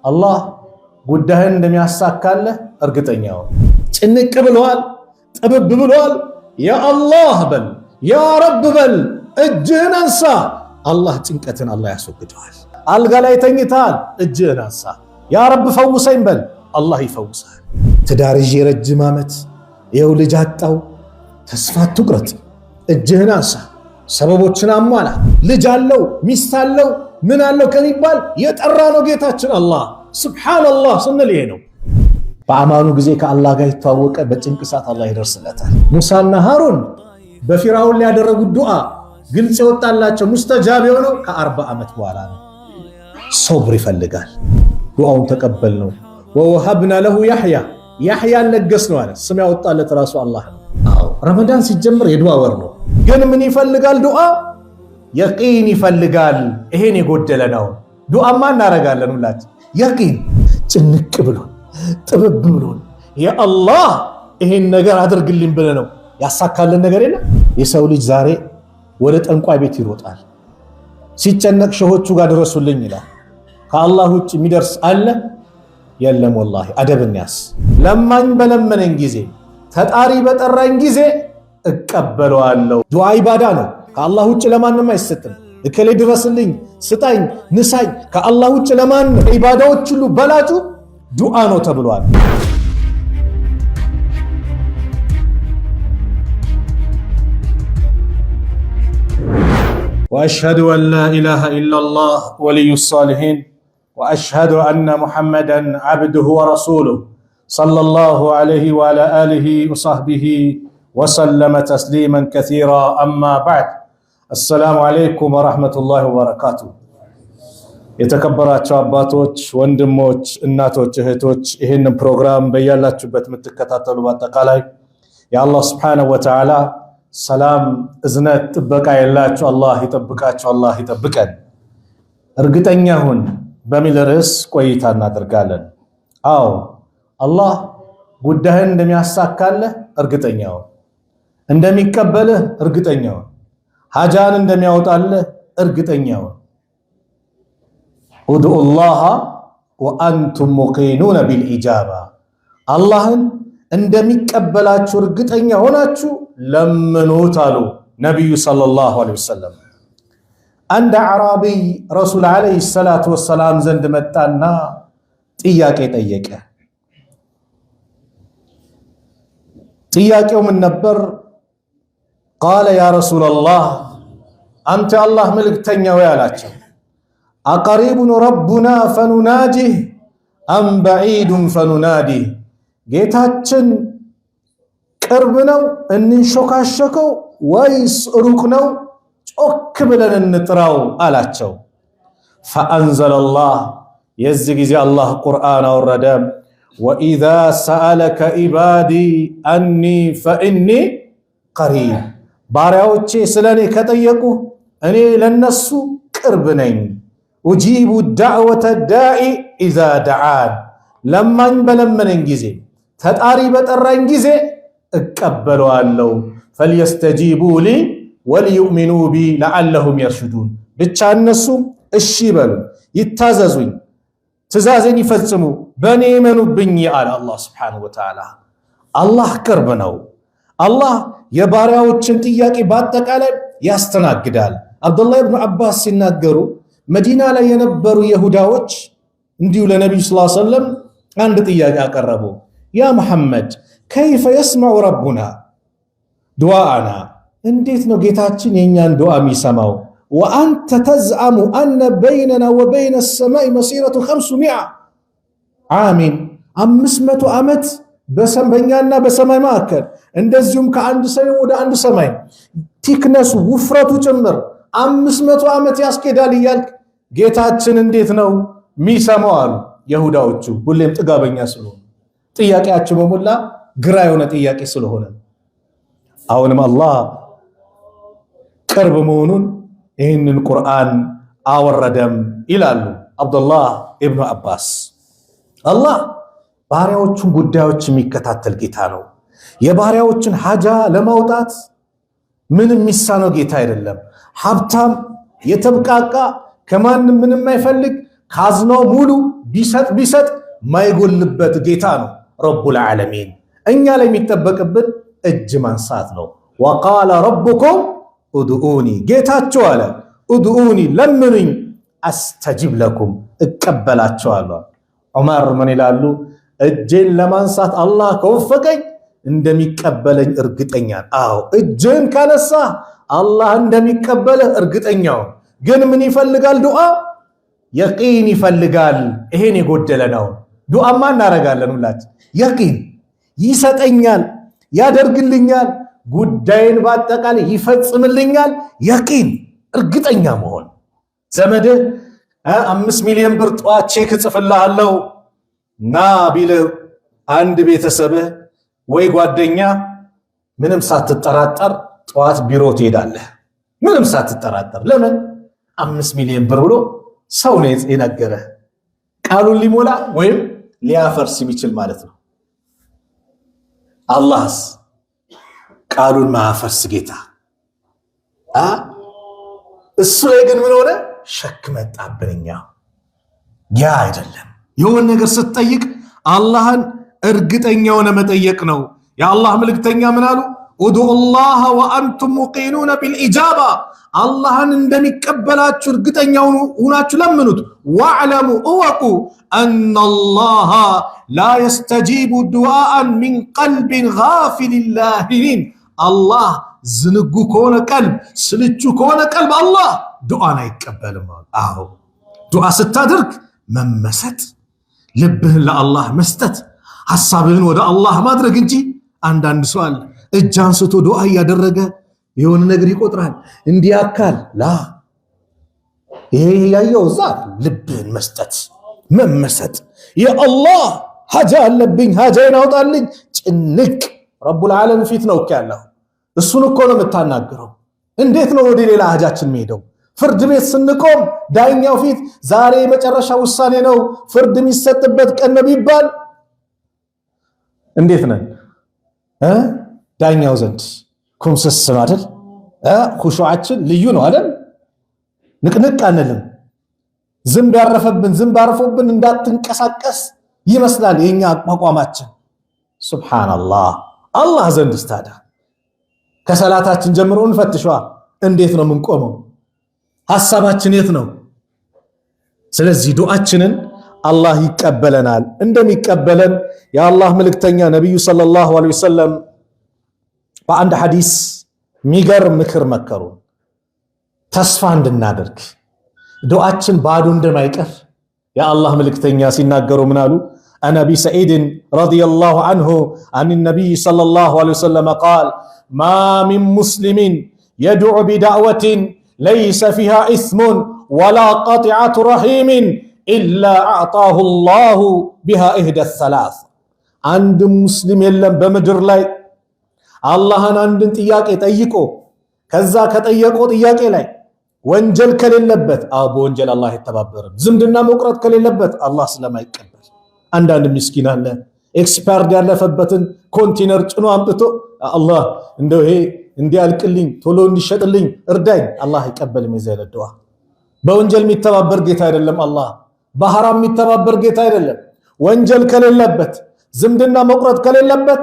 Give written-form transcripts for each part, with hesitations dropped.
አላህ ጉዳይን እንደሚያሳካልህ እርግጠኛው ጭንቅ ብሏል ጥብብ ብሏል ያ አላህ በል ያ ረብ በል እጅህን አንሳ አላህ ጭንቀትን አላህ ያስወግደዋል አልጋ ላይ ተኝታል እጅህን አንሳ ያ ረብ ፈውሰኝ በል አላህ ይፈውሳል ትዳር ይዤ ረጅም ዓመት ይኸው ልጅ አጣው ተስፋ አትቁረጥ እጅህን አንሳ ሰበቦችን አሟላ ልጅ አለው ሚስት አለው ምን አለው ከሚባል የጠራ ነው ጌታችን አላህ ሱብሃንአላህ ስንል ይሄ ነው በአማኑ ጊዜ ከአላህ ጋር ይተዋወቀ በጭንቅ ሰዓት አላህ ይደርስለታል ሙሳና ሃሩን በፊራውን ላይ ያደረጉት ዱዓ ግልጽ ይወጣላቸው ሙስተጃብ የሆነው ከ40 ዓመት በኋላ ነው ሶብር ይፈልጋል ዱዓውን ተቀበል ነው ወወሀብና ለሁ ያህያ ለገስ ነው አለ ስም ያወጣለት ራሱ አላህ ነው ረመዳን ሲጀምር የዱዓ ወር ነው ግን ምን ይፈልጋል ዱዓ የቂን ይፈልጋል ይሄን የጎደለ ነው ዱዓማ እናረጋለን ሁላችን የቂን ጭንቅ ብሎ ጥብብ ብሎ ያ አላህ ይሄን ነገር አድርግልኝ ብለ ነው ያሳካልን ነገር የለም የሰው ልጅ ዛሬ ወደ ጠንቋይ ቤት ይሮጣል ሲጨነቅ ሸሆቹ ጋር ድረሱልኝ ይላል ከአላህ ውጭ የሚደርስ አለ የለም ወላሂ አደብንያስ ለማኝ በለመነኝ ጊዜ ተጣሪ በጠራኝ ጊዜ እቀበለዋለሁ ዱዓ ኢባዳ ነው ከአላህ ውጭ ለማንም አይሰጥም እከሌ ድረስልኝ ስጣኝ ንሳኝ ከአላህ ውጭ ለማንም ኢባዳዎች ሁሉ በላጩ ዱዓ ነው ተብሏል وأشهد أن لا إله إلا الله ولي الصالحين وأشهد أن محمدا عبده ورسوله صلى الله عليه وعلى آله وصحبه وسلم تسليما كثيرا أما بعد السلام عليكم ورحمة الله وبركاته የተከበራችሁ አባቶች ወንድሞች እናቶች እህቶች ይሄንን ፕሮግራም በያላችሁበት የምትከታተሉ በአጠቃላይ የአላህ Subhanahu Wa Ta'ala ሰላም እዝነት ጥበቃ ያላችሁ አላህ ይጠብቃችሁ አላህ ይጠብቀን እርግጠኛ ሁን በሚል ርዕስ ቆይታ እናደርጋለን አዎ አላህ ጉዳይን እንደሚያሳካልህ እርግጠኛው እንደሚቀበልህ እርግጠኛው ሐጃን እንደሚያወጣልህ እርግጠኛው ادعوا الله وانتم موقنون بالاجابه አላህን እንደሚቀበላችሁ እርግጠኛ ሆናችሁ ለምኑት አሉ ነብዩ ሰለላሁ ዐለይሂ ወሰለም አንድ አዕራቢ ረሱል ዐለይሂ ሰላቱ ወሰላም ዘንድ መጣና ጥያቄ ጠየቀ ጥያቄው ምን ነበር قال يا رسول الله انت الله መልእክተኛው ያላቸው أقريب ربنا فنناجه أم بعيد فنناديه ጌታችን ቅርብ ነው እንንሾካሾከው ወይስ ሩቅ ነው ጮክ ብለን እንጥራው አላቸው فأنزل الله የዚህ ጊዜ አላህ ቁርአን አወረደ وإذا سألك عبادي أني فإني قريب ባሪያዎቼ ስለኔ ከጠየቁ እኔ ለነሱ ቅርብ ነኝ أجيب الدعوة الداعي إذا دعان لمن بلمنن ጊዜ ተጣሪ በጠራኝ ጊዜ እቀበለዋለሁ فليستجيبوا لي وليؤمنوا بي لعلهم يرشدون ብቻ እነሱ እሺ በሉ ይታዘዙኝ ትእዛዜን ይፈጽሙ በኔ ይመኑብኝ አለ አላህ Subhanahu Wa Ta'ala አላህ ቅርብ ነው አላህ የባሪያዎችን ጥያቄ በአጠቃላይ ያስተናግዳል አብዱላህ ኢብኑ አባስ ሲናገሩ መዲና ላይ የነበሩ ይሁዳዎች እንዲሁ ለነብዩ ሰለላሁ ዐለይሂ ወሰለም አንድ ጥያቄ አቀረቡ ያ መሐመድ كيف يسمع ربنا دعاءنا እንዴት ነው ጌታችን የኛን ዱዓ የሚሰማው وانت تزعم ان بيننا وبين السماء مسيره 500 عام 500 ዓመት በሰማይና በሰማይ መካከል እንደዚሁም ከአንድ ሰማይ ወደ አንድ ሰማይ ቲክነሱ ውፍረቱ ጭምር 500 ዓመት ያስኬዳል ይያልክ ጌታችን እንዴት ነው ሚሰማው አሉ ይሁዳዎቹ ሁሌም ጥጋበኛ ስለሆነ ጥያቄያቸው በመላ ግራ የሆነ ጥያቄ ስለሆነ አሁንም አላህ ቅርብ መሆኑን ይህንን ቁርአን አወረደም ይላሉ አብዱላህ ኢብኑ አባስ አላህ ባሪያዎቹን ጉዳዮች የሚከታተል ጌታ ነው የባሪያዎችን ሐጃ ለማውጣት ምንም የሚሳነው ጌታ አይደለም ሀብታም የተብቃቃ ከማንም ምንም አይፈልግ ካዝናው ሙሉ ቢሰጥ ማይጎልበት ጌታ ነው ረቡል ዓለሚን። እኛ ላይ የሚጠበቅብን እጅ ማንሳት ነው። ወቃለ ረቡኩም ኡድኡኒ፣ ጌታቸው አለ ኡድኡኒ ለምኑኝ፣ አስተጂብ ለኩም እቀበላቸዋለሁ። ዑመር ምን ይላሉ? እጄን ለማንሳት አላህ ከወፈቀኝ እንደሚቀበለኝ እርግጠኛ። አዎ እጅን ካነሳ አላህ እንደሚቀበልህ እርግጠኛው። ግን ምን ይፈልጋል? ዱዓ የቂን ይፈልጋል። ይሄን የጎደለ ነው። ዱዓማ እናረጋለን ሁላችን። የቂን ይሰጠኛል፣ ያደርግልኛል፣ ጉዳይን በአጠቃላይ ይፈጽምልኛል። የቂን እርግጠኛ መሆን። ዘመድህ 5 ሚሊዮን ብር ጠዋት ቼክ እጽፍልሃለሁ ና ቢልህ አንድ ቤተሰብህ ወይ ጓደኛ ምንም ሳትጠራጠር ጠዋት ቢሮ ትሄዳለህ። ምንም ሳትጠራጠር። ለምን? 5 ሚሊዮን ብር ብሎ ሰው ነው የነገረህ። ቃሉን ሊሞላ ወይም ሊያፈርስ የሚችል ማለት ነው። አላህስ ቃሉን ማያፈርስ ጌታ። እሱ ላይ ግን ምን ሆነ? ሸክ መጣብንኛ። ያ አይደለም። የሆነ ነገር ስትጠይቅ አላህን እርግጠኛ ሆነ መጠየቅ ነው። የአላህ መልእክተኛ ምን አሉ? ኡድኡላህ ወአንቱም ሙቂኑነ ቢልኢጃባ፣ አላህን እንደሚቀበላችሁ እርግጠኛ ሁናችሁ ለምኑት። ወዕለሙ እወቁ አነላህ ላ የስተጂቡ ዱዓአን ሚን ቀልቢን ጋፊሊን ላሂን፣ አላህ ዝንጉ ከሆነ ቀልብ፣ ስልቹ ከሆነ ቀልብ አላህ ዱዓን አይቀበልም። አዎ ዱዓ ስታደርግ መመሰጥ፣ ልብህን ለአላህ መስጠት፣ ሐሳብህን ወደ አላህ ማድረግ እንጂ አንዳንድ ሰው አለ እጅ አንስቶ ዱዓ እያደረገ የሆነ ነገር ይቆጥራል። እንዲያካል ላ ይሄ ያየው እዛ ልብህን መስጠት፣ መመሰጥ። የአላህ ሐጃ አለብኝ፣ ሐጃዬን አውጣልኝ። ጭንቅ ረቡል ዓለም ፊት ነው እኮ ያለው። እሱን እኮ ነው የምታናግረው። እንዴት ነው ወደ ሌላ ሐጃችን የሚሄደው? ፍርድ ቤት ስንቆም ዳኛው ፊት ዛሬ የመጨረሻ ውሳኔ ነው፣ ፍርድ የሚሰጥበት ቀን ነው ቢባል እንዴት ነን? ዳኛው ዘንድ ኩምስስ አይደል? ኹሹዓችን ልዩ ነው አይደል? ንቅንቅ አንልም። ዝንብ ያረፈብን ዝንብ አርፎብን እንዳትንቀሳቀስ ይመስላል የኛ አቋቋማችን። ሱብሃንአላህ። አላህ ዘንድ ስታዳ ከሰላታችን ጀምሮ እንፈትሽዋ። እንዴት ነው የምንቆመው? ሐሳባችን የት ነው? ስለዚህ ዱዓችንን አላህ ይቀበለናል። እንደሚቀበለን የአላህ መልእክተኛ ነብዩ ሰለላሁ ዐለይሂ ወሰለም በአንድ ሐዲስ ሚገርም ምክር መከሩ። ተስፋ እንድናደርግ ዱዓችን ባዶ እንደማይቀር የአላህ መልእክተኛ ሲናገሩ ምን አሉ? አን አቢ ሰዒድ ረዲየላሁ ዐንሁ አን ነቢይ ሰለላሁ ዐለይሂ ወሰለም ቃል ማ ሚን ሙስሊሚን የድዑ ቢዳዕወትን ለይሰ ፊሃ ኢስሙን ወላ ቀጢዐቱ ረሒምን ኢላ አዕጣሁ ላሁ ቢሃ ኢህዳ ሰላስ። አንድ ሙስሊም የለም በምድር ላይ አላህን አንድን ጥያቄ ጠይቆ ከዛ ከጠየቀው ጥያቄ ላይ ወንጀል ከሌለበት፣ በወንጀል አላህ አይተባበርም። ዝምድና መቁረጥ ከሌለበት አላህ ስለማይቀበል። አንዳንድ ምስኪን አለ ኤክስፓየርድ ያለፈበትን ኮንቴነር ጭኖ አምጥቶ አላህ እንደው ይሄ እንዲያልቅልኝ ቶሎ እንዲሸጥልኝ እርዳኝ፣ አላህ አይቀበልም። የዘለ ዱዓ በወንጀል የሚተባበር ጌታ አይደለም። አላህ በሐራም የሚተባበር ጌታ አይደለም። ወንጀል ከሌለበት፣ ዝምድና መቁረጥ ከሌለበት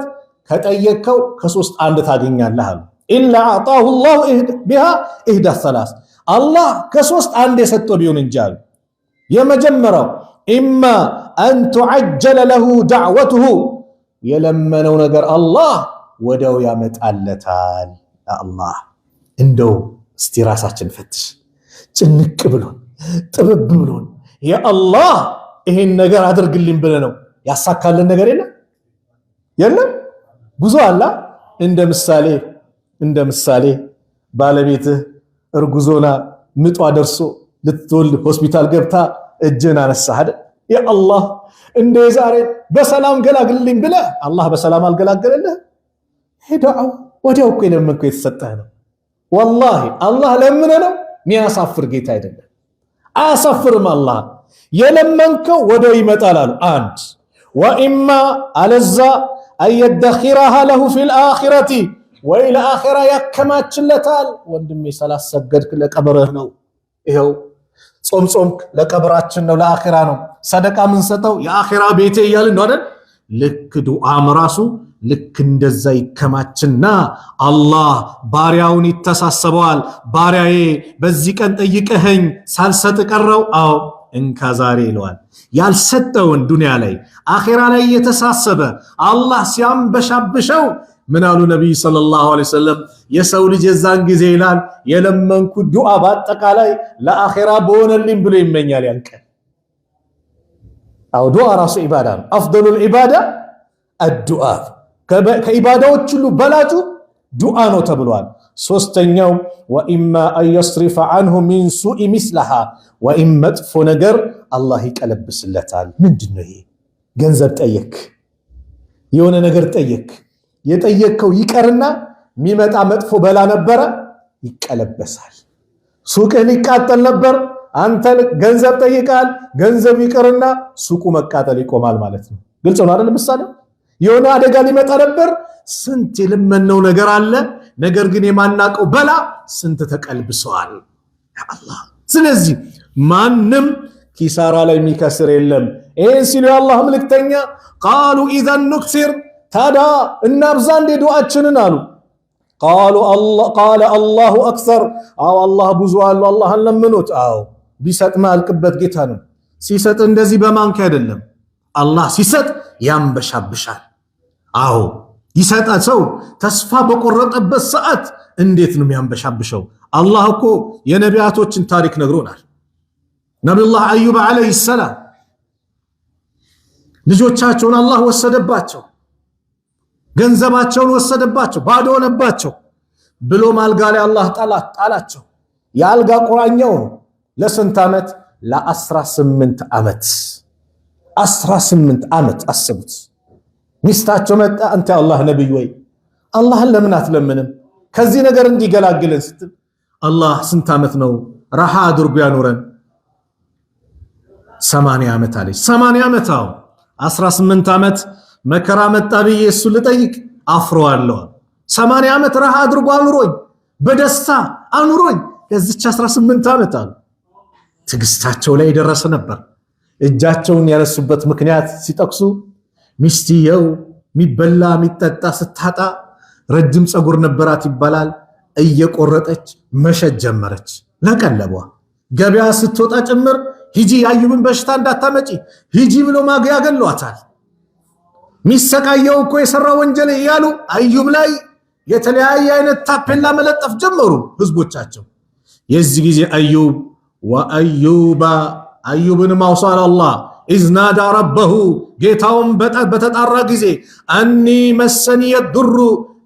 ከጠየቀው ከሶስት አንድ ታገኛለህ አሉ። ኢላ አዕጣሁ ላሁ ቢሃ ኢህዳ ሰላስ፣ አላህ ከሶስት አንድ የሰጠው ቢሆን እንጂ አሉ። የመጀመሪያው ኢማ አን ቱዐጀለ ለሁ ዳዕወቱሁ፣ የለመነው ነገር አላህ ወደው ያመጣለታል። አላህ እንደው እስቲ ራሳችን ፈትሽ። ጭንቅ ብሎን ጥብብ ብሎን የአላህ ይሄን ነገር አድርግልኝ ብለህ ነው ያሳካልን ነገር የለም። ብዙ አላ እንደ ምሳሌ ባለቤትህ እርጉዞና ምጧ ደርሶ ልትወልድ ሆስፒታል ገብታ እጅን አነሳህ አይደል? የአላህ እንደ ዛሬ በሰላም ገላግልኝ ብለህ አላህ በሰላም አልገላገለልህ። ሄዳው ወዲያው እኮ የለመንከው የተሰጠህ ነው። ወላሂ አላህ ለምን ነው የሚያሳፍር ጌታ አይደለም። አያሳፍርም። አላህ የለመንከው ወዲያው ይመጣል አሉ። አንድ ወኢማ አለዛ አየደኺራሃ ለሁ ፊል አኺረቲ፣ ወይ ለአኺራ ያከማችለታል። ወንድሜ ሰላት ሰገድክ ለቀብርህ ነው። ይሄው ጾምክ ለቀብራችን ነው ለአኺራ ነው ሰደቃ ምን ሰጠው የአኺራ ቤቴ እያልን ነው አይደል ልክ ዱዓም ራሱ ልክ እንደዛ ይከማችና አላህ ባሪያውን ይተሳሰበዋል ባሪያዬ በዚህ ቀን ጠይቀኸኝ ሳልሰጥ ቀረው አዎ እንካ ዛሬ ይለዋል ያልሰጠውን ዱንያ ላይ አኺራ ላይ የተሳሰበ አላህ ሲያምበሻብሸው ምን አሉ ነብይ ሰለላሁ ዐለይሂ ወሰለም የሰው ልጅ የዛን ጊዜ ይላል የለመንኩ ዱዓ በአጠቃላይ ለአኺራ በሆነልኝ ብሎ ይመኛል ያንቀን አው ዱዓ ራሱ ኢባዳ ነው አፍደሉል ኢባዳ الدعاء ከኢባዳዎች ሁሉ በላጩ ዱዓ ነው ተብሏል ሶስተኛው وإما أن يصرف عنه من سوء مثلها وإن መጥፎ ነገር አላህ ይቀለብስለታል ምንድነው ይሄ ገንዘብ ጠየቅ የሆነ ነገር ጠየቅ የጠየቀው ይቀርና ሚመጣ መጥፎ በላ ነበር ይቀለበሳል ሱቅህ ሊቃጠል ነበር አንተ ገንዘብ ጠይቃል ገንዘብ ይቀርና ሱቁ መቃጠል ይቆማል ማለት ነው ግልጽ ነው አይደል ምሳሌ የሆነ አደጋ ሊመጣ ነበር ስንት የለመነው ነገር አለ ነገር ግን የማናቀው በላ ስንት ተቀልብሷል ያ አላህ ስለዚህ ማንም ኪሳራ ላይ የሚከስር የለም ይሄን ሲሉ የአላህ መልእክተኛ قالوا اذا نكثر ታዲያ እናብዛ እንደ ዱዓችንን አሉ قال الله اكثر አው አላህ ብዙ አሉ አላህን ለምኑት አው ቢሰጥ ማልቅበት ጌታ ነው ሲሰጥ እንደዚህ በማንክ አይደለም አላህ ሲሰጥ ያምበሻብሻል አው ይሰጣ ሰው ተስፋ በቆረጠበት ሰዓት እንዴት ነው የሚያምበሻብሸው አላህ እኮ የነቢያቶችን ታሪክ ነግሮናል ነብዩላህ አዩብ አለይሂ ሰላም ልጆቻቸውን አላህ ወሰደባቸው ገንዘባቸውን ወሰደባቸው ባዶ ሆነባቸው ብሎ ማልጋ ላይ አላህ ጣላቸው ያልጋ ቁራኛው ለስንት ዓመት ለ18 ዓመት 18 ዓመት አስቡት ሚስታቸው መጣ አንተ አላህ ነብይ ወይ አላህን ለምን አትለምንም ከዚህ ነገር እንዲገላግለን ስትል አላህ ስንት ዓመት ነው ረሃ አድርጎ ያኖረን 80 ዓመት አለች 80 ዓመት 18 ዓመት መከራ መጣ ብዬ እሱ ልጠይቅ አፍሮአለሁ 80 ዓመት ረሃ አድርጎ አኑሮኝ በደስታ አኑሮኝ ለዚች 18 ዓመት አሉ ትግስታቸው ላይ ደረሰ ነበር እጃቸውን ያነሱበት ምክንያት ሲጠቅሱ ሚስትየው ሚበላ ሚጠጣ ስታጣ ረጅም ጸጉር ነበራት ይባላል እየቆረጠች መሸጥ ጀመረች ለቀለቧ ገበያ ስትወጣ ጭምር ሂጂ አዩብን በሽታ እንዳታመጪ ሂጂ ብሎ ማግያ ገሏታል ሚሰቃየው እኮ የሰራ ወንጀል ያሉ አዩብ ላይ የተለያየ አይነት ታፔላ መለጠፍ ጀመሩ ህዝቦቻቸው የዚህ ጊዜ አዩብ ወአዩባ አዩብን ማውሳል አላህ ኢዝናዳ ረበሁ ጌታውን በተጣራ ጊዜ አኒ መሰኒ የድሩ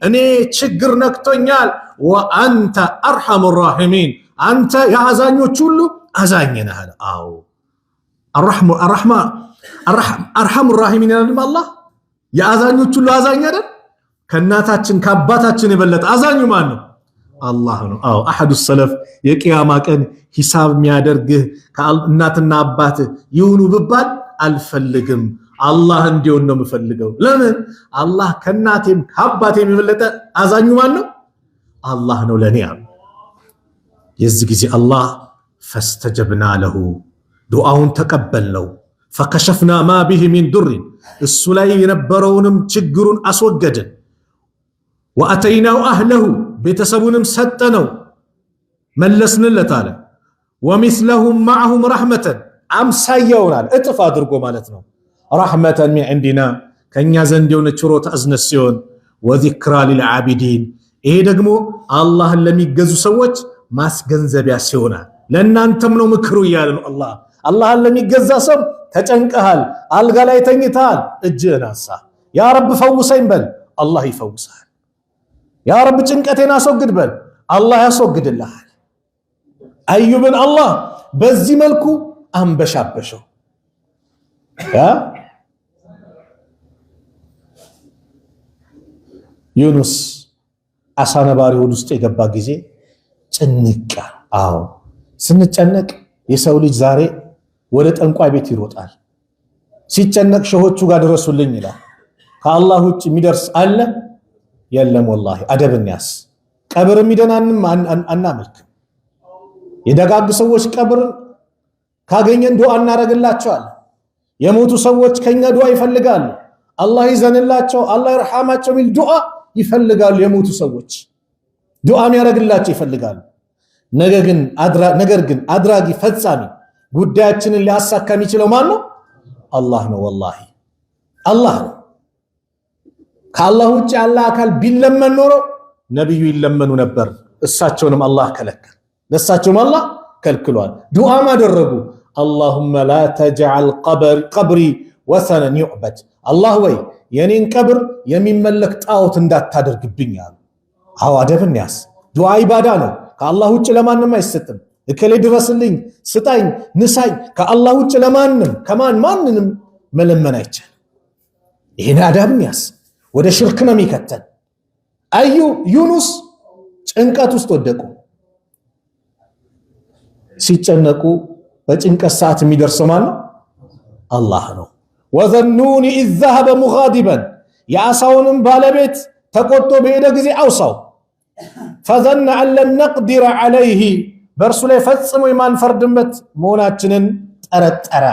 እኔ ችግር ነክቶኛል ወአንተ አርሐሙ ራሒሚን አንተ የአዛኞች ሁሉ አዛኝ ነህ አው አርሐሙ ራሒሚን ያለም አላህ የአዛኞች ሁሉ አዛኝ አይደል ከናታችን ከአባታችን የበለጠ አዛኙ ማን ነው አላህ ነው አው አሐዱ ሰለፍ የቂያማ ቀን ሂሳብ የሚያደርግህ ከእናትና አባት ይሁኑ ብባል አልፈልግም አላህ እንዲሆን ነው የምፈልገው ለምን አላህ ከናቴም ከአባቴም የበለጠ አዛኙ ማን ነው አላህ ነው ለኔ የዚህ ጊዜ አላህ ፈስተጀብና ለሁ ዱዓውን ተቀበልነው فكشفنا ما به من ضر እሱ ላይ የነበረውንም ችግሩን አስወገድን واتيناه اهله ቤተሰቡንም ሰጠነው መለስንለት አለ ومثلهم معهم رحمه አምሳያውናል እጥፍ አድርጎ ማለት ነው رحمه من عندنا ከኛ ዘንድ የሆነ ችሮታ አዝነት ሲሆን وذكرى للعابدين ይሄ ደግሞ አላህን ለሚገዙ ሰዎች ማስገንዘቢያ ሲሆናል ለእናንተም ነው ምክሩ ይያል ነው አላህን ለሚገዛ ሰው ተጨንቀሃል አልጋ ላይ ተኝተሃል እጅህን አንሳ ያ ረብ ፈውሰኝ በል አላህ ይፈውሳል ያ ረብ ጭንቀቴን አስወግድ በል አላህ ያስወግድልሃል አዩብን አላህ በዚህ መልኩ አንበሻበሸው ዩኑስ አሳነባሪ ውስጥ የገባ ጊዜ ጭንቃ አው ስንጨነቅ የሰው ልጅ ዛሬ ወደ ጠንቋይ ቤት ይሮጣል ሲጨነቅ ሸሆቹ ጋር ድረሱልኝ ይላል ከአላህ ውጭ የሚደርስ አለ የለም والله አደብንያስ ቀብር የሚደናንም አናመልክ የደጋግ ሰዎች ቀብር ካገኘን ዱዓ እናረግላቸዋለን። የሞቱ ሰዎች ከኛ ዱዓ ይፈልጋሉ። አላህ ይዘንላቸው፣ አላህ ይርሐማቸው ሚል ዱዓ ይፈልጋሉ። የሞቱ ሰዎች ዱዓ የሚያረግላቸው ይፈልጋሉ። ነገር ግን አድራጊ ፈጻሚ ጉዳያችንን ሊያሳካ የሚችለው ማን ነው? አላህ ነው። ወላሂ አላህ ነው። ከአላህ ውጭ ያለ አካል ቢለመን ኖሮ ነብዩ ይለመኑ ነበር። እሳቸውንም አላህ ከለከለ፣ ለእሳቸውም አላህ ከልክሏል። ዱዓም አደረጉ። አላሁመ ላ ተጅዐል ቀብሪ ወሰነን ዩዕበድ፣ አላህ ወይ የኔን ቀብር የሚመለክ ጣዖት እንዳታደርግብኝ አሉ። አዎ አደብን ያዝ። ዱዓ ኢባዳ ነው። ከአላህ ውጭ ለማንም አይሰጥም። እከሌ ድረስልኝ፣ ስጣኝ፣ ንሳኝ ከአላህ ውጭ ለማንም ማንንም መለመን አይቻልም። ይህን አዳብን ያዝ። ወደ ሽርክ ነው የሚከተል። ዩኑስ ጭንቀት ውስጥ ወደቁ። ሲጨነቁ በጭንቀት ሰዓት የሚደርሰው ማን ነው? አላህ ነው። ወዘኑኒ ኢዝ ዘሀበ ሙጋዲበን፣ የአሳውንም ባለቤት ተቆጥቶ በሄደ ጊዜ አውሳው። ፈዘነ አን ለን ነቅዲረ ዐለይህ፣ በእርሱ ላይ ፈጽሞ የማንፈርድበት መሆናችንን ጠረጠረ።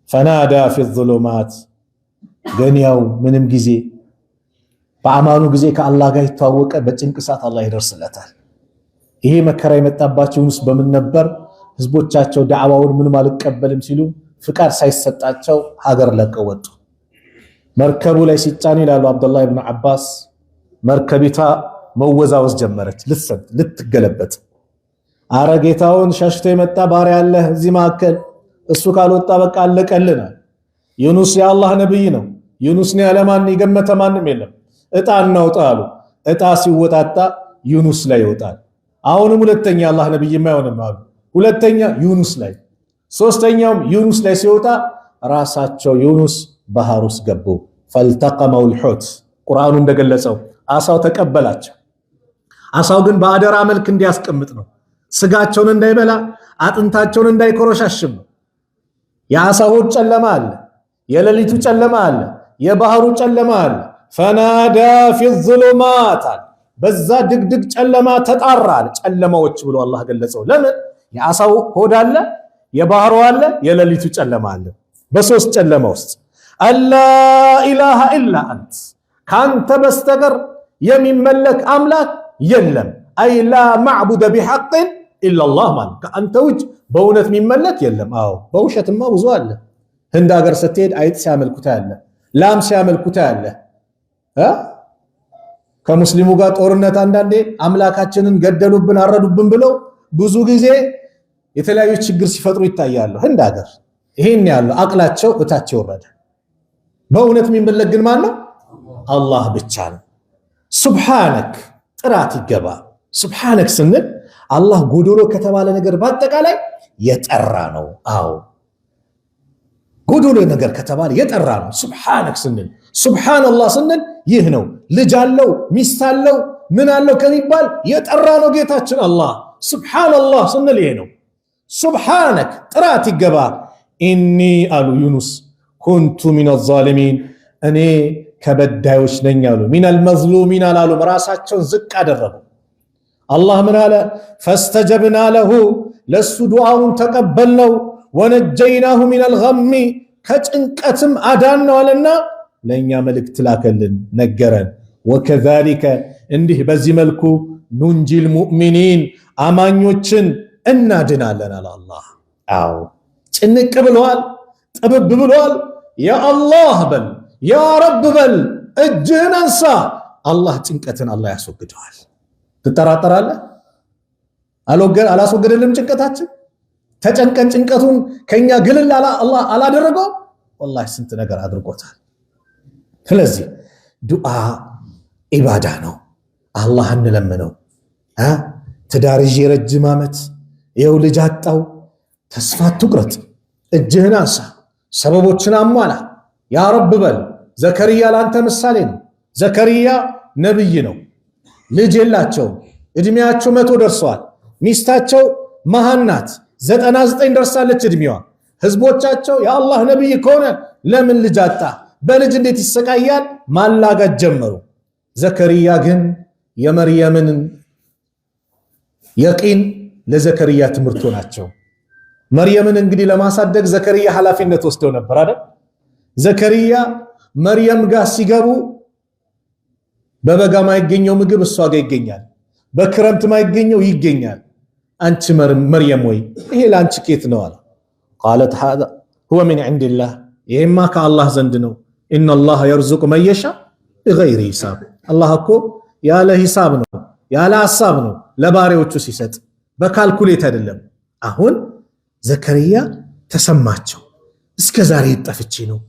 ፈናዳ ፊ ዙሉማት፣ ግን ያው ምንም ጊዜ በአማኑ ጊዜ ከአላህ ጋር ይተዋወቀ፣ በጭንቅ ሰዓት አላህ ይደርስለታል። ይሄ መከራ የመጣባቸው ዩኑስ በምን ነበር? ህዝቦቻቸው ዳዕዋውን ምንም አልቀበልም ሲሉ ፍቃድ ሳይሰጣቸው ሀገር ለቀው ወጡ። መርከቡ ላይ ሲጫን ይላሉ አብዱላህ ኢብኑ አባስ፣ መርከቢቷ መወዛወዝ ጀመረች፣ ልትገለበጥ። አረ ጌታውን ሸሽቶ የመጣ ባሪያ አለ እዚህ መካከል፣ እሱ ካልወጣ በቃ አለቀልን። ዩኑስ የአላህ ነብይ ነው። ዩኑስ ነው ያለማን የገመተ ማንም የለም። እጣ እናውጣ አሉ። እጣ ሲወጣጣ ዩኑስ ላይ ይወጣል። አሁንም ሁለተኛ አላህ ነብይ የማይሆንም አሉ። ሁለተኛ ዩኑስ ላይ፣ ሶስተኛውም ዩኑስ ላይ ሲወጣ ራሳቸው ዩኑስ ባህር ውስጥ ገቡ። ፈልተቀመው ልሑት፣ ቁርአኑ እንደገለጸው አሳው ተቀበላቸው። አሳው ግን በአደራ መልክ እንዲያስቀምጥ ነው። ስጋቸውን እንዳይበላ፣ አጥንታቸውን እንዳይኮረሻሽም። የአሳው ሆድ ጨለማ አለ፣ የሌሊቱ ጨለማ አለ፣ የባህሩ ጨለማ አለ። ፈናዳ ፊ ዙሉማት፣ በዛ ድግድግ ጨለማ ተጣራል። ጨለማዎች ብሎ አላህ ገለጸው። ለምን? የአሳው ሆድ አለ፣ የባህሩ አለ፣ የሌሊቱ ጨለማ አለ። በሶስት ጨለማ ውስጥ አላ ኢላሃ ኢላ አንት፣ ካንተ በስተቀር የሚመለክ አምላክ የለም። አይ ላ ማዕቡደ ቢሐቅን ኢላላህ ማለት ከአንተ ውጭ በእውነት የሚመለክ የለም። አዎ በውሸትማ ብዙ አለ። ህንድ ሀገር ስትሄድ አይጥ ሲያመልኩታ ያለ፣ ላም ሲያመልኩታ ያለ። ከሙስሊሙ ጋር ጦርነት አንዳንዴ አምላካችንን ገደሉብን አረዱብን ብለው ብዙ ጊዜ የተለያዩ ችግር ሲፈጥሩ ይታያሉ ህንድ ሀገር። ይሄን ያለው አቅላቸው እታቸው ወረደ። በእውነት የሚመለክ ግን ማን ነው? አላህ ብቻ ነው። ሱብሃነክ፣ ጥራት ይገባ። ሱብሃነክ ስንል አላህ ጎዶሎ ከተባለ ነገር በአጠቃላይ የጠራ ነው። አዎ ጎዶሎ ነገር ከተባለ የጠራ ነው። ሱብሃነክ ስንል፣ ሱብሃንአላህ ስንል ይህ ነው። ልጅ አለው ሚስት አለው ምን አለው ከሚባል የጠራ ነው ጌታችን አላህ። ሱብሃንአላህ ስንል ይሄ ነው። ሱብሃነክ፣ ጥራት ይገባ። ኢኒ አሉ ዩኑስ ኩንቱ ሚነ ዛሊሚን፣ እኔ ከበዳዮች ነኝ አሉ። ሚነል መዝሉሚን አላሉ፣ ራሳቸውን ዝቅ አደረጉ። አላህ ምን አለ? ፈስተጀብና ለሁ፣ ለሱ ዱዓውን ተቀበልነው። ወነጀይናሁ ሚነል ገሚ፣ ከጭንቀትም አዳነው አለና ለእኛ መልእክት ላከልን ነገረን። ወከዛሊከ፣ እንዲህ በዚህ መልኩ ኑንጂል ሙእሚኒን፣ አማኞችን እናድናለን አለ አላህ። አዎ ጭንቅ ብለዋል፣ ጥብብ ብለዋል። ያ አላህ በል፣ ያ ረብ በል፣ እጅህን አንሳ። አላህ ጭንቀትን አላህ ያስወግደዋል። ትጠራጠራለህ? አላስወገደልም ጭንቀታችን? ተጨንቀን ጭንቀቱን ከኛ ግልል አላህ አላደረገው? ወላሂ ስንት ነገር አድርጎታል። ስለዚህ ዱዓ ኢባዳ ነው። አላህ እንለምነው። ትዳር ይዤ ረጅም ዓመት ይኸው ልጅ አጣው፣ ተስፋ አትቁረጥ፣ እጅህን አንሳ፣ ሰበቦችን አሟላ፣ ያ ረብ በል። ዘከርያ ለአንተ ምሳሌ ነው። ዘከርያ ነብይ ነው። ልጅ የላቸውም። እድሜያቸው 100 ደርሰዋል። ሚስታቸው መሃን ናት፣ 99 ደርሳለች እድሜዋ። ህዝቦቻቸው የአላህ ነብይ ከሆነ ለምን ልጅ አጣ? በልጅ እንዴት ይሰቃያል? ማላጋት ጀመሩ። ዘከርያ ግን የመርየምን የቂን ለዘከርያ ትምህርቱ ናቸው። መርየምን እንግዲህ ለማሳደግ ዘከሪያ ኃላፊነት ወስደው ነበር አይደል? ዘከሪያ መርየም ጋር ሲገቡ በበጋ ማይገኘው ምግብ እሷ ጋር ይገኛል፣ በክረምት ማይገኘው ይገኛል። አንቺ መርየም ወይ ይሄ ላንቺ ኬት ነው አለ። قالت هذا هو من عند الله ይሄማ ከአላህ ዘንድ ነው። ان الله يرزق من يشاء بغير حساب አላህ እኮ ያለ ሂሳብ ነው ያለ ሐሳብ ነው ለባሪያዎቹ ሲሰጥ በካልኩሌት አይደለም። አሁን ዘከሪያ ተሰማቸው። እስከ ዛሬ ይጠፍቺ ነው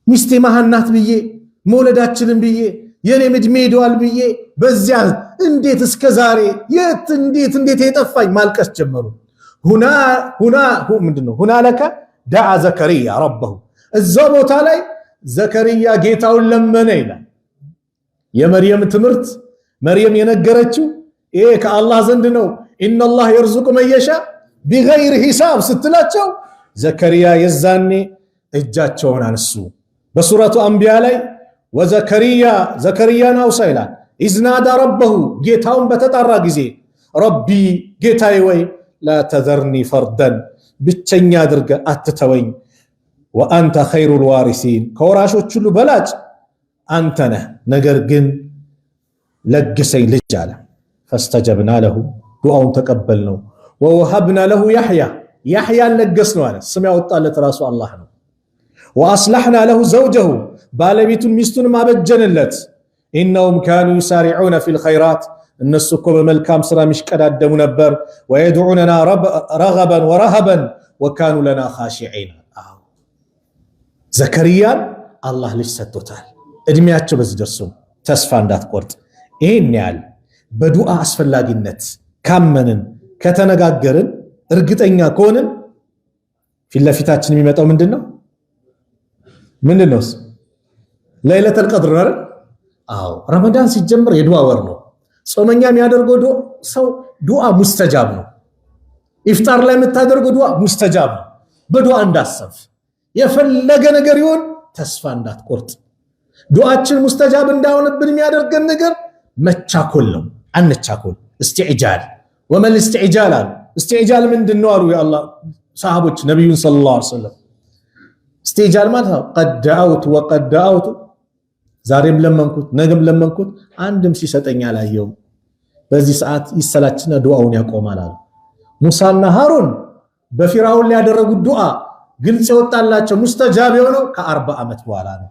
ሚስቴ ማህናት ብዬ መውለዳችንን ብዬ የኔ እድሜ ሄዷል ብዬ በዚያ እንዴት እስከ ዛሬ የት እንዴት የጠፋኝ ማልቀስ ጀመሩ። ሁና ለከ ደዓ ዘከሪያ ረበሁ እዛው ቦታ ላይ ዘከሪያ ጌታውን ለመነ ይላል። የመርየም ትምህርት መርየም የነገረችው ይሄ ከአላህ ዘንድ ነው። ኢነላህ የርዙቁ መን የሻእ ቢገይር ሂሳብ ስትላቸው ዘከሪያ የዛኔ እጃቸውን አነሱ። በሱረቱ አንቢያ ላይ ዘከሪያን አውሳ ይላል ኢዝናዳ ረበሁ ጌታውን በተጣራ ጊዜ ረቢ ጌታዬ ወይ ላ ተዘርኒ ፈርደን ብቸኛ አድርገ አትተወኝ ወአንተ ኸይሩል ዋሪሲን ከወራሾች ሁሉ በላጭ አንተ ነህ፣ ነገር ግን ለግሰኝ ልጅ አለ። ፈስተጀብና ለሁ ዱዓውን ተቀበልነው። ወወሀብና ለሁ ያሕያን ለገስነው አለ። ስም ያወጣለት ራሱ አላህ ነው። ወአስለሕና ለሁ ዘውጀሁ ባለቤቱን ሚስቱን ማበጀንለት። ኢነሁም ካኑ ዩሳሪዑነ ፊል ኸይራት እነሱ እኮ በመልካም ስራ ሚሽቀዳደሙ ነበር። ወየድዑነና ረገበን ወረሀበን ወካኑ ለና ኻሺዒን። ዘከሪያን አላህ ልጅ ሰጥቶታል። እድሜያቸው በዚህ ደርሶ ተስፋ እንዳትቆርጥ። ይሄን ያህል በዱዓ አስፈላጊነት ካመንን ከተነጋገርን እርግጠኛ ከሆንን ፊት ለፊታችን የሚመጣው ምንድነው? ለይለቱል ቀድር ነው። አዎ ረመዳን ሲጀምር የዱዓ ወር ነው። ጾመኛ የሚያደርገው ሰው ዱዓ ሙስተጃብ ነው። ኢፍጣር ላይ የምታደርገው ዱዓ ሙስተጃብ ነው። በዱዓ እንዳሰፍ የፈለገ ነገር ይሁን ተስፋ እንዳትቆርጥ። ዱዓችን ሙስተጃብ እንዳሆነብን የሚያደርገን ነገር መቻኮል ነው። አንቻኮል። استعجال وما الاستعجال استعجال ምንድነው አሉ የአላህ ሰሃቦች ነብዩን ሰለላሁ ዐለይሂ ወሰለም። استعجال ማለት قد دعوت ዛሬም ለመንኩት ነገም ለመንኩት አንድም ሲሰጠኝ አላየው። በዚህ ሰዓት ይሰላችና ዱዓውን ያቆማል አሉ። ሙሳና ሃሩን በፊራውን ላይ ያደረጉት ዱዓ ግልጽ የወጣላቸው ሙስተጃብ የሆነው ከ40 ዓመት በኋላ ነው።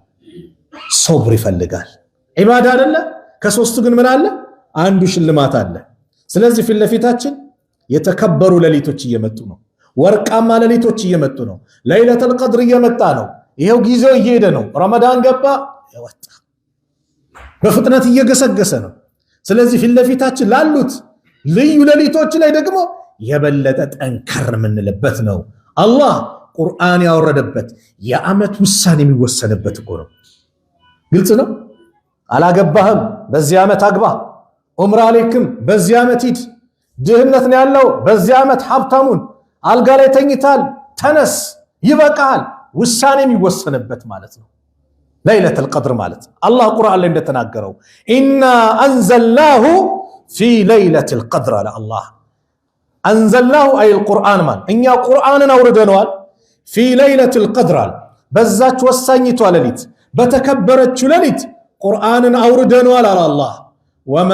ሶብር ይፈልጋል። ዒባዳ አይደለ? ከሶስቱ ግን ምን አለ? አንዱ ሽልማት አለ። ስለዚህ ፊት ለፊታችን የተከበሩ ሌሊቶች እየመጡ ነው። ወርቃማ ሌሊቶች እየመጡ ነው። ለይለቱል ቀድር እየመጣ ነው። ይሄው ጊዜው እየሄደ ነው። ረመዳን ገባ ወጣ፣ በፍጥነት እየገሰገሰ ነው። ስለዚህ ፊት ለፊታችን ላሉት ልዩ ሌሊቶች ላይ ደግሞ የበለጠ ጠንከር ምንልበት ነው። አላህ ቁርአን ያወረደበት የዓመት ውሳኔ የሚወሰንበት እኮ ነው። ግልጽ ነው። አላገባህም በዚህ ዓመት አግባ፣ ዑምራ አለይክም በዚህ ዓመት ሂድ፣ ድህነት ነው ያለው በዚህ ዓመት ሀብታሙን፣ አልጋ ላይ ተኝታል ተነስ ይበቃል፣ ውሳኔ የሚወሰንበት ማለት ነው። ለይለቱል ቀድር ማለት አላህ ቁርአን ላይ እንደተናገረው ኢና አንዘልናሁ ፊ ለይለቱል ቀድር አለ አላህ። አንዘልናሁ አይል ቁርአን ማለት እኛ ቁርአንን አውርደነዋል። ፊ ለይለቱል ቀድር በዛች ወሳኝቷ ሌሊት በተከበረችው ሌሊት ቁርአንን አውርደነዋል አለ አላህ። ወማ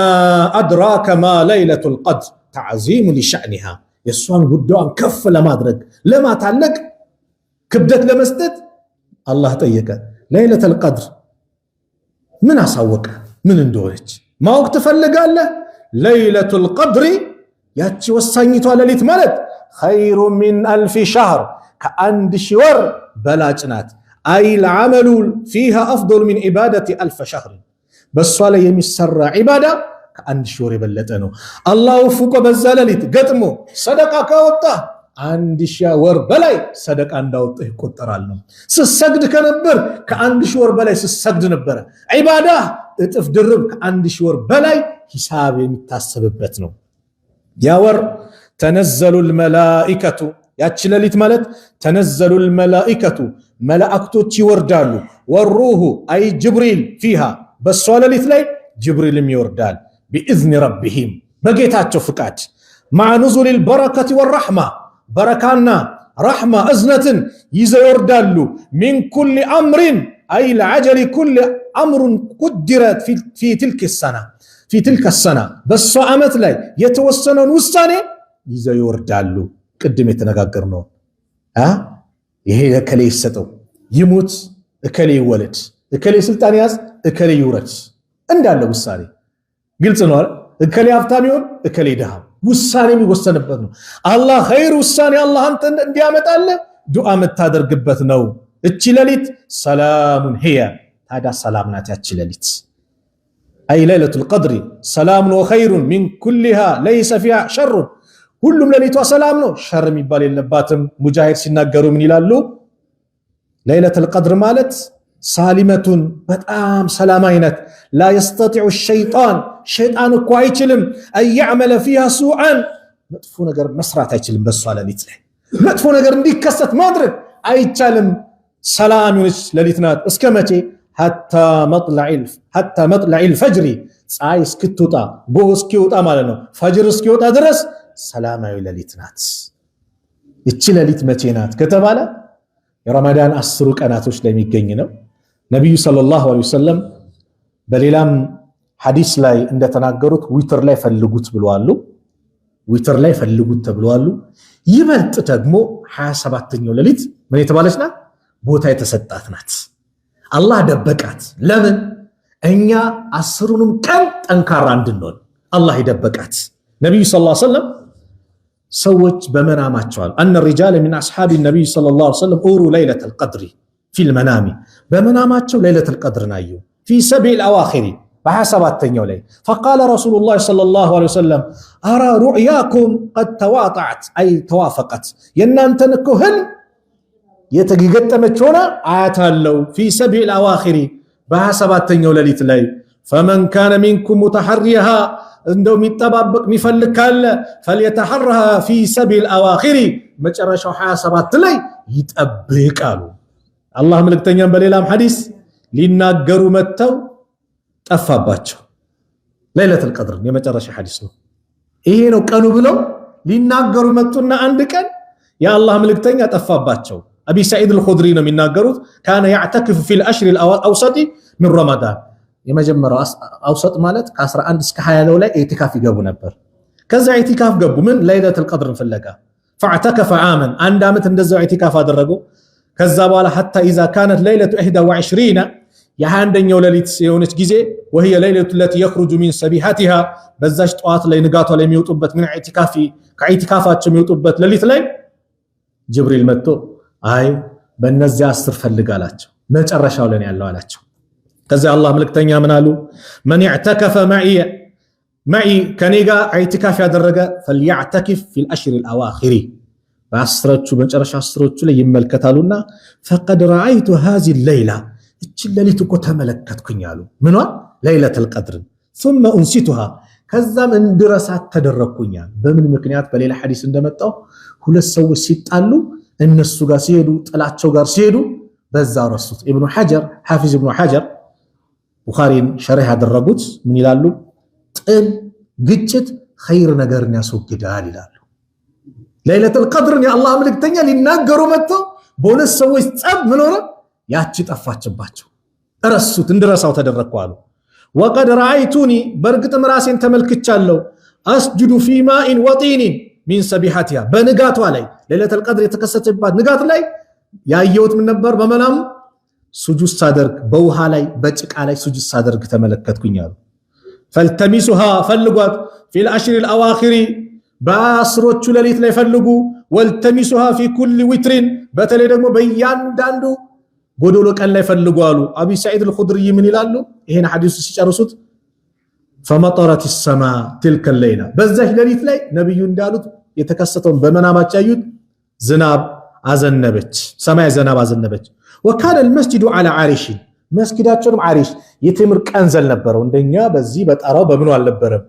አድራከ ማ ለይለቱል ቀድር ተዕዚሙ ሊሸእኒሃ የሷን ጉዳዩን ከፍ ለማድረግ ለማታለቅ ክብደት ለመስጠት አላህ ጠየቀ። ለይለቱል ቀድር ምን አሳወቀ? ምን እንደሆነች ማወቅ ትፈልጋለህ? ለይለቱል ቀድር ያቺ ወሳኝቷ ሌሊት ማለት ኸይሩ ሚን አልፍ ሸህር ከአንድ ሺህ ወር በላጭ ናት። አይ العمل فيها افضل من عباده الف شهر በሷ ላይ የሚሰራ ዒባዳ ከአንድ ሺህ ወር የበለጠ ነው። አላህ ፍቆ በዛ ሌሊት ገጥሞ ሰደቃ ካወጣ አንድ ሺህ ወር በላይ ሰደቃ እንዳወጣ ይቆጠራል ነው። ስሰግድ ከነበር ከአንድ ሺህ ወር በላይ ስሰግድ ነበር። ዒባዳ እጥፍ ድርብ ከአንድ ሺህ ወር በላይ ሂሳብ የሚታሰብበት ነው። ያ ወር ተነዘሉል መላኢከቱ ያቺ ሌሊት ማለት ተነዘሉል መላኢከቱ መላእክቶች ይወርዳሉ። ወሩሁ አይ ጅብሪል ፊሃ በሷ ሌሊት ላይ ጅብሪልም ይወርዳል። ቢኢዝኒ ረቢሂም በጌታቸው ፍቃድ። ማዕ ኑዙሊል በረከቲ ወረሕማ በረካና ረሕማ እዝነትን ይዘው ይወርዳሉ። ሚን ኩል አምሪን አይ ለዐጀሊ ኩል አምሩን ቁድረት ፊ ትልከ ሰና በሷ ዓመት ላይ የተወሰነውን ውሳኔ ይዘው ይወርዳሉ። ቅድም የተነጋገርነው ይሄ እከሌ ይሰጠው ይሙት፣ እከሌ ይወለድ፣ እከሌ ስልጣን ያዝ፣ እከሌ ይውረድ እንዳለ ውሳኔ ግልጽ ነው። እከሌ ሀብታም ይሁን፣ እከሌ ድሃ ውሳኔ የሚወሰንበት ነው። አላህ ኸይር ውሳኔ አላህ አንተ እንዲያመጣልህ ዱዓ የምታደርግበት ነው። እቺ ሌሊት ሰላሙን ሂየ ታዲያ ሰላም ናት ያቺ ሌሊት። አይ ለይለቱል ቀድሪ ሰላሙን ወኸይሩን ሚን ኩሊሃ ለይሰ ፊሃ ሸሩን ሁሉም ሌሊቷ ሰላም ነው፣ ሸር የሚባል የለባትም። ሙጃሂድ ሲናገሩ ምን ይላሉ? ለይለቱል ቀድር ማለት ሳሊመቱን በጣም ሰላም አይነት ላ የስተጢዑ ሸይጣን እኮ አይችልም አያዕመለ ፊሃ ሱዓን መጥፎ ነገር መስራት አይችልም። በሷ ሌሊት ላይ መጥፎ ነገር እንዲከሰት ማድረግ አይቻልም። ሰላም የሆነች ሌሊት ናት። እስከ መቼ? ሐታ መጥለዒል ፈጅሪ ፀሐይ እስክትወጣ ጎህ እስኪወጣ ማለት ነው። ፈጅር እስኪወጣ ድረስ ሰላማዊ ሌሊት ናት። እቺ ሌሊት መቼ ናት ከተባለ የረመዳን 10 ቀናቶች ላይ የሚገኝ ነው። ነብዩ ሰለላሁ ዐለይሂ ወሰለም በሌላም ሐዲስ ላይ እንደተናገሩት ዊትር ላይ ፈልጉት ብለዋል። ዊትር ላይ ፈልጉት ተብለዋል። ይበልጥ ደግሞ 27ኛው ሌሊት ምን የተባለች ናት? ቦታ የተሰጣት ናት። አላህ ደበቃት። ለምን? እኛ 10ሩንም ቀን ጠንካራ እንድንሆን አላህ ይደበቃት። ነብዩ ሰለላሁ ዐለይሂ ወሰለም ሰዎች በመናማቸው አሉ አነ الرجال من اصحاب النبي صلى الله عليه وسلم ኡሩ ليله القدر في المنام በመናማቸው ليله القدر ናዩ في سبع الاواخر በ27ኛው ላይ فقال رسول الله صلى الله عليه وسلم ارى رؤياكم قد تواطعت اي توافقت የናንተን እኮ ህልም የተገገጠመች ሆነ አያታለው في سبع الاواخر በ27ኛው ሌሊት ላይ فمن كان منكم متحريها እንደው የሚጠባበቅ የሚፈልግ ካለ فليتحرها في سبع الاواخر መጨረሻው 27 ላይ ይጠብቃሉ። አላህ መልእክተኛም በሌላም ሐዲስ ሊናገሩ መተው ጠፋባቸው። ለይለቱል ቀድር የመጨረሻ ሐዲስ ነው ይሄ ነው ቀኑ ብለው ሊናገሩ መጡና አንድ ቀን የአላህ መልእክተኛ ጠፋባቸው። አቢ ሰዒድ አልኹድሪ ነው የሚናገሩት كان يعتكف في الاشهر الاوسط من رمضان የመጀመሪያው አውሰጥ ማለት ከ11 እስከ 20 ላይ ኢቲካፍ ይገቡ ነበር። ከዛ ኢቲካፍ ገቡ ምን ለይለቱል ቀድርን ፍለጋ فاعتكف عاما አንድ አመት እንደዛው ኢቲካፍ አደረጉ። ከዛ በኋላ حتى اذا كانت ليله 21 የ21ኛው ሌሊት የሆነች ጊዜ وهي ليله التي يخرج من سبيحتها በዛች ጧት ላይ ንጋቷ ላይ የሚወጡበት ምን ኢቲካፊ ከኢቲካፋቸው የሚወጡበት ሌሊት ላይ ጅብሪል መጥቶ አይ በእነዚያ 10 ፈልጋላቸው መጨረሻው ላይ ያለው አላቸው። ከዛ አላህ መልእክተኛ ምን አሉ? من اعتكف معي ከኔጋ ኢቲካፍ ያደረገ فليعتكف في الاشهر الاواخر በአስሮቹ መጨረሻ አስሮቹ ላይ ይመልከታሉና فقد رايت هذه الليله እቺ ሌሊት እኮ ተመለከትኩኝ አሉ። ምኗ? ለይለቱል ቀድር ثم انسيتها ከዛም እንድረሳት ተደረኩኝ። በምን ምክንያት? በሌላ ሐዲስ እንደመጣው ሁለት ሰዎች ሲጣሉ እነሱ ጋር ሲሄዱ ጥላቸው ጋር ሲሄዱ በዛ ረሱት። ኢብኑ ሐጀር ሐፊዝ ኢብኑ ሐጀር ቡኻሪን ሸርህ ያደረጉት ምን ይላሉ? ጥል ግጭት ኸይር ነገርን ያስወግዳል ይላሉ። ለይለቱል ቀድርን የአላህ መልእክተኛ ሊናገሩ መጥተው በሁለት ሰዎች ጸብ ምን ሆነ? ያቺ ጠፋችባቸው፣ ረሱት፣ እንድረሳው ተደረኩ አሉ። ወቀድ ረአይቱኒ በርግጥም ራሴን ተመልክቻለሁ አስጁዱ ፊ ማኢን ወጢኒን ሚን ሰቢሐቲሃ በንጋቷ ላይ ለይለቱል ቀድር የተከሰተባት ንጋት ላይ ያየሁት ምን ነበር? በመናም ሱጁድ ሳደርግ በውሃ ላይ በጭቃ ላይ ሱጁድ ሳደርግ ተመለከትኩኝ አሉ። ፈልተሚሱሃ ፈልጓት ፊል አሽሪል አዋኺሪ በአስሮቹ ሌሊት ላይ ፈልጉ። ወልተሚሱሃ ፊ ኩል ዊትሪን በተለይ ደግሞ በእያንዳንዱ ጎዶሎ ቀን ላይ ፈልጉ አሉ። አቢ ሰዒድ አልኹድሪ ምን ይላሉ? ይሄን ሐዲስ ሲጨርሱት فمطرت السماء تلك الليله በዛች ሌሊት ላይ ነብዩ እንዳሉት የተከሰተውን በመናማቸው ያዩት ዝናብ አዘነበች፣ ሰማይ ዝናብ አዘነበች። وكان المسجد على عرش መስጊዳቸውም አሪሽ የቴምር ቀንዘል ነበረው። እንደኛ በዚህ በጣራው በምኑ አልነበረም፣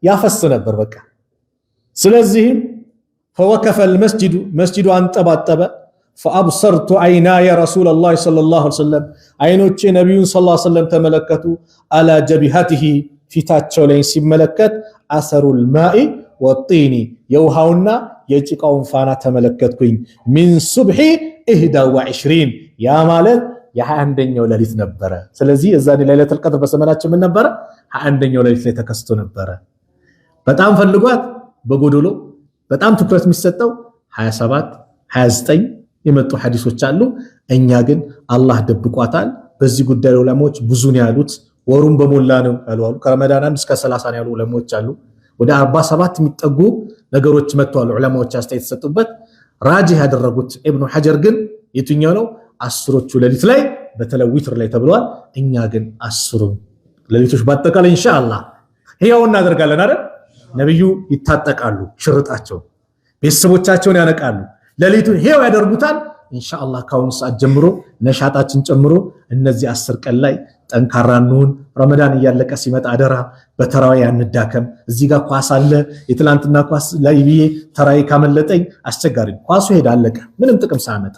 ያፈስ ነበር በቃ። ስለዚህ فوقف المسجد መስጂዱ አንጠባጠበ። فابصرت عيناي رسول الله صلى الله عليه وسلم አይኖቼ ነብዩን ሰለላሁ ዐለይሂ ወሰለም ተመለከቱ። على جبهته ፊታቸው ላይ ሲመለከት አሰሩል ማኢ ወጢኒ የውሃውና የጭቃውን ፋና ተመለከትኩኝ ሚን ሱብሂ 21 ያ ማለት የ21ኛው ሌሊት ነበረ ስለዚህ እዛኔ ለይለቱል ቀድር በሰመናችን ምን ነበረ 21ኛው ሌሊት ላይ ተከስቶ ነበረ በጣም ፈልጓት በጎዶሎ በጣም ትኩረት የሚሰጠው 27 29 የመጡ ሐዲሶች አሉ እኛ ግን አላህ ደብቋታል በዚህ ጉዳይ ዑለሞች ብዙ ነው ያሉት ወሩን በሞላ ነው ያሉ ከረመዳን 1 እስከ 30 ነው ያሉ ዑለሞች አሉ ወደ 47 የሚጠጉ ነገሮች መጥተዋል ዑለማዎች አስተያየት ተሰጡበት ራጂህ ያደረጉት ኢብኑ ሐጀር ግን የትኛው ነው አስሮቹ ሌሊት ላይ በተለይ ዊትር ላይ ተብሏል እኛ ግን አስሩ ሌሊቶች ባጠቃላይ ኢንሻአላህ ህያው እናደርጋለን አይደል ነብዩ ይታጠቃሉ ሽርጣቸው ቤተሰቦቻቸውን ያነቃሉ ሌሊቱን ህያው ያደርጉታል ኢንሻአላህ ካሁን ሰዓት ጀምሮ ነሻጣችን ጨምሮ እነዚህ 10 ቀን ላይ ጠንካራ እንሁን ረመዳን እያለቀ ሲመጣ አደራ በተራዊ አንዳከም እዚህ ጋር ኳስ አለ የትላንትና ኳስ ላይ ብዬ ተራዊ ካመለጠኝ አስቸጋሪ ኳሱ ሄዳ አለቀ ምንም ጥቅም ሳያመጣ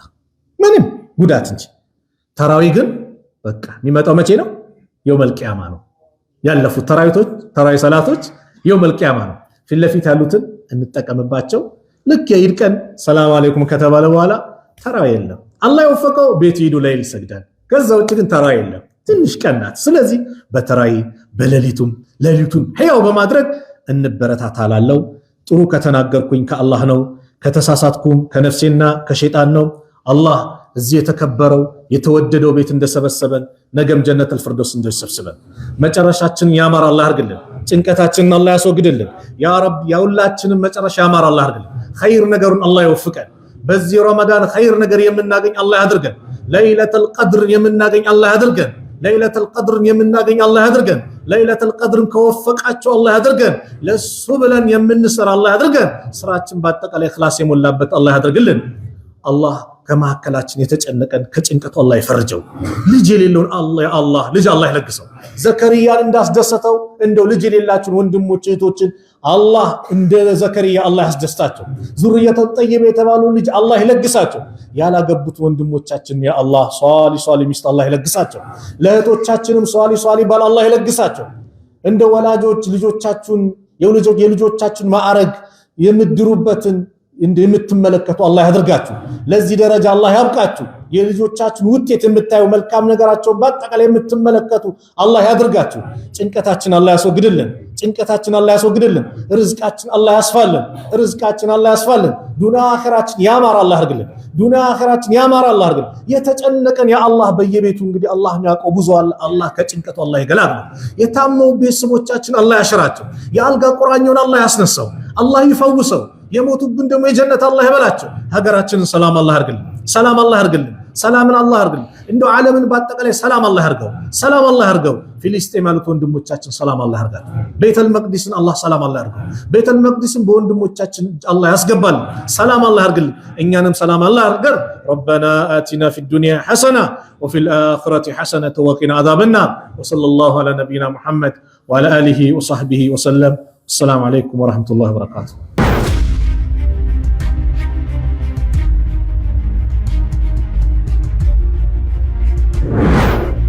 ምንም ጉዳት እንጂ ተራዊ ግን በቃ የሚመጣው መቼ ነው የውመል ቂያማ ነው ያለፉት ተራዊ ሰላቶች የውመል ቂያማ ነው ፊትለፊት ያሉትን እንጠቀምባቸው ልክ የኢድ ቀን ሰላም አለይኩም ከተባለ በኋላ ተራዊ የለም አላህ ይወፈቀው ቤት ሄዱ ላይ ይሰግዳል ከዛው ግን ተራዊ የለም ትንሽ ቀናት ስለዚህ በተራዊ በሌሊቱም ሌሊቱን ህያው በማድረግ እንበረታታላለው ጥሩ ከተናገርኩኝ ከአላህ ነው ከተሳሳትኩም ከነፍሴና ከሸይጣን ነው አላህ እዚህ የተከበረው የተወደደው ቤት እንደሰበሰበን ነገም ጀነተል ፊርደውስ እንደሰበሰበን መጨረሻችን ያማር አላህ ያርግልን ጭንቀታችንን አላህ ያስወግድልን ያ ረብ ያውላችንን መጨረሻ ያማር አላህ ያርግልን ኸይር ነገሩን አላህ ይወፍቀን በዚህ ረመዳን ኸይር ነገር የምናገኝ አላህ ያድርገን ለይለቱል ቀድር የምናገኝ አላህ ያድርገን ለይለቱል ቀድር የምናገኝ አላህ ያድርገን ለይለቱል ቀድር ከወፈቃቸው አላህ ያድርገን ለሱ ብለን የምንሰራ አላህ ያድርገን ስራችን በአጠቃላይ ኢኽላስ የሞላበት አላህ ያድርግልን አላህ ከማከላችን የተጨነቀን ከጭንቀቱ አላህ ይፈርጀው ልጅ የሌለውን አላህ ልጅ አላህ ይለግሰው ዘከሪያን እንዳስደሰተው እንደው ልጅ የሌላችሁን ወንድሞች እህቶችን አላህ እንደ ዘከሪያ አላህ ያስደስታቸው ዙርየተን ጠይበ የተባሉ ልጅ አላህ ይለግሳቸው ያላገቡት ወንድሞቻችን ያ አላህ ሷሊ ሚስት አላህ ይለግሳቸው ለእህቶቻችንም ሷሊ ባል አላህ ይለግሳቸው እንደ ወላጆች ልጆቻችሁን የልጆቻችሁን ማዕረግ የምድሩበትን እንደምትመለከቱ አላህ ያድርጋችሁ ለዚህ ደረጃ አላህ ያብቃችሁ የልጆቻችሁን ውጤት የምታዩ መልካም ነገራቸው በአጠቃላይ የምትመለከቱ አላህ ያድርጋችሁ ጭንቀታችን አላህ ያስወግድልን ርዝቃችን አላህ ያስፋልን ዱንያ አኺራችን ያማር አላህ ያርግልን የተጨነቀን ያ አላህ በየቤቱ እንግዲህ አላህ የሚያውቀው ብዙ አላህ ከጭንቀቱ አላህ ይገላግለው የታመሙ ቤተሰቦቻችን አላህ ያሽራቸው የአልጋ ቁራኛውን አላህ ያስነሳው አላህ ይፈውሰው የሞቱብን ደግሞ የጀነት አላህ ይበላቸው ሀገራችንን ሰላም አላህ ያርግልን ሰላምን አላህ ያርግልን እንደው ዓለምን በአጠቃላይ ሰላም አላህ ያርገው ፊልስጤም ያሉት ወንድሞቻችን ሰላም አላህ ያርጋቸው ቤተል መቅዲስን አላህ ሰላም አላህ ያርገው ቤተል መቅዲስን በወንድሞቻችን አላህ ያስገባል ሰላም አላህ ያርግልን እኛንም ሰላም አላህ ያርገር ربنا آتنا في الدنيا حسنة وفي الآخرة حسنة وقنا عذاب النار وصلى الله على نبينا محمد وعلى آله وصحبه وسلم السلام عليكم ورحمة الله وبركاته